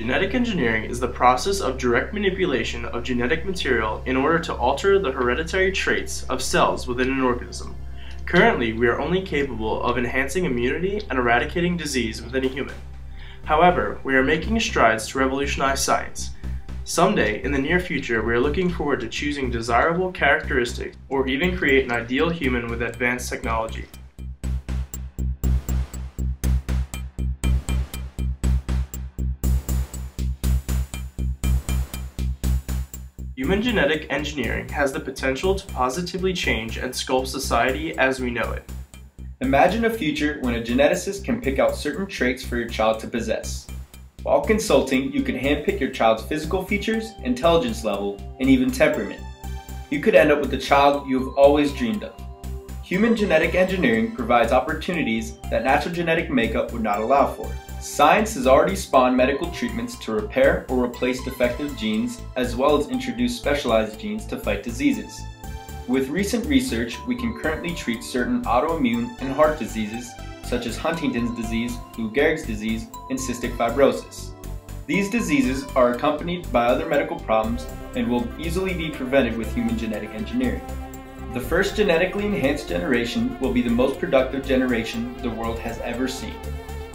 Genetic engineering is the process of direct manipulation of genetic material in order to alter the hereditary traits of cells within an organism. Currently, we are only capable of enhancing immunity and eradicating disease within a human. However, we are making strides to revolutionize science. Someday, in the near future, we are looking forward to choosing desirable characteristics or even create an ideal human with advanced technology. Human genetic engineering has the potential to positively change and sculpt society as we know it. Imagine a future when a geneticist can pick out certain traits for your child to possess. While consulting, you can handpick your child's physical features, intelligence level, and even temperament. You could end up with the child you have always dreamed of. Human genetic engineering provides opportunities that natural genetic makeup would not allow for. Science has already spawned medical treatments to repair or replace defective genes, as well as introduce specialized genes to fight diseases. With recent research, we can currently treat certain autoimmune and heart diseases, such as Huntington's disease, Lou Gehrig's disease, and cystic fibrosis. These diseases are accompanied by other medical problems and will easily be prevented with human genetic engineering. The first genetically enhanced generation will be the most productive generation the world has ever seen.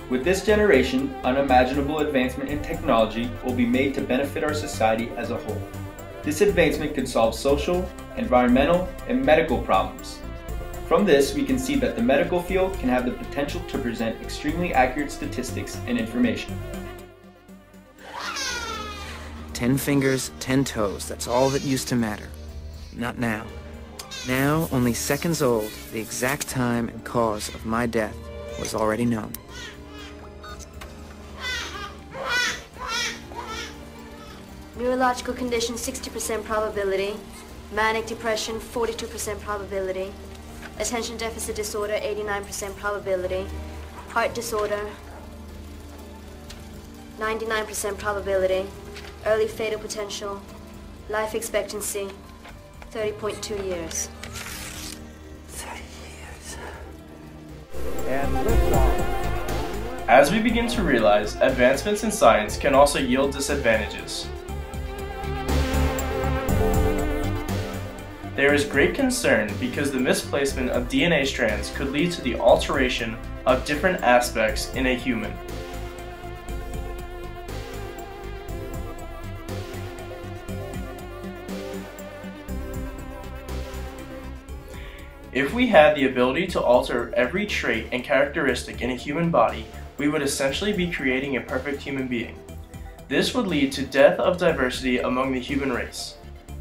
With this generation, unimaginable advancement in technology will be made to benefit our society as a whole. This advancement could solve social, environmental, and medical problems. From this, we can see that the medical field can have the potential to present extremely accurate statistics and information. 10 fingers, 10 toes, that's all that used to matter. Not now. Now, only seconds old, the exact time and cause of my death was already known. Neurological condition, 60% probability. Manic depression, 42% probability. Attention deficit disorder, 89% probability. Heart disorder, 99% probability. Early fatal potential. Life expectancy, 30.2 years. 30 years. And liftoff. As we begin to realize, advancements in science can also yield disadvantages. There is great concern because the misplacement of DNA strands could lead to the alteration of different aspects in a human. If we had the ability to alter every trait and characteristic in a human body, we would essentially be creating a perfect human being. This would lead to death of diversity among the human race.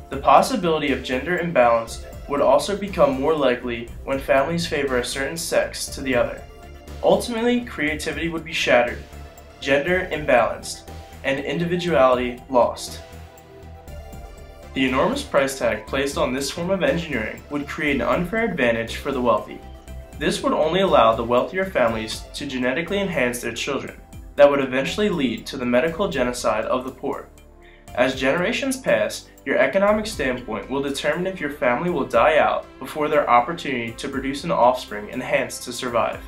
The possibility of gender imbalance would also become more likely when families favor a certain sex to the other. Ultimately, creativity would be shattered, gender imbalanced, and individuality lost. The enormous price tag placed on this form of engineering would create an unfair advantage for the wealthy. This would only allow the wealthier families to genetically enhance their children. That would eventually lead to the medical genocide of the poor. As generations pass, your economic standpoint will determine if your family will die out before their opportunity to produce an offspring enhanced to survive.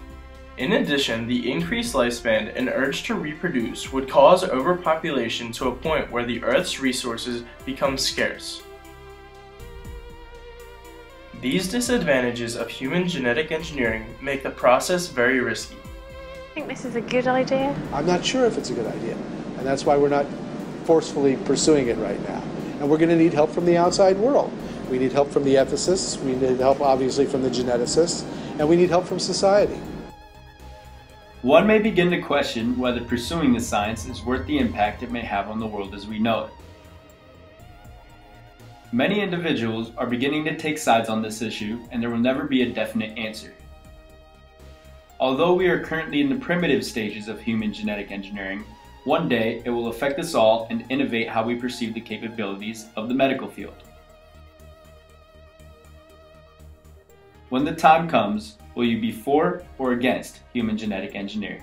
In addition, the increased lifespan and urge to reproduce would cause overpopulation to a point where the Earth's resources become scarce. These disadvantages of human genetic engineering make the process very risky. I think this is a good idea. I'm not sure if it's a good idea, and that's why we're not forcefully pursuing it right now. And we're going to need help from the outside world. We need help from the ethicists, we need help obviously from the geneticists, and we need help from society. One may begin to question whether pursuing the science is worth the impact it may have on the world as we know it. Many individuals are beginning to take sides on this issue, and there will never be a definite answer. Although we are currently in the primitive stages of human genetic engineering, one day it will affect us all and innovate how we perceive the capabilities of the medical field. When the time comes, will you be for or against human genetic engineering?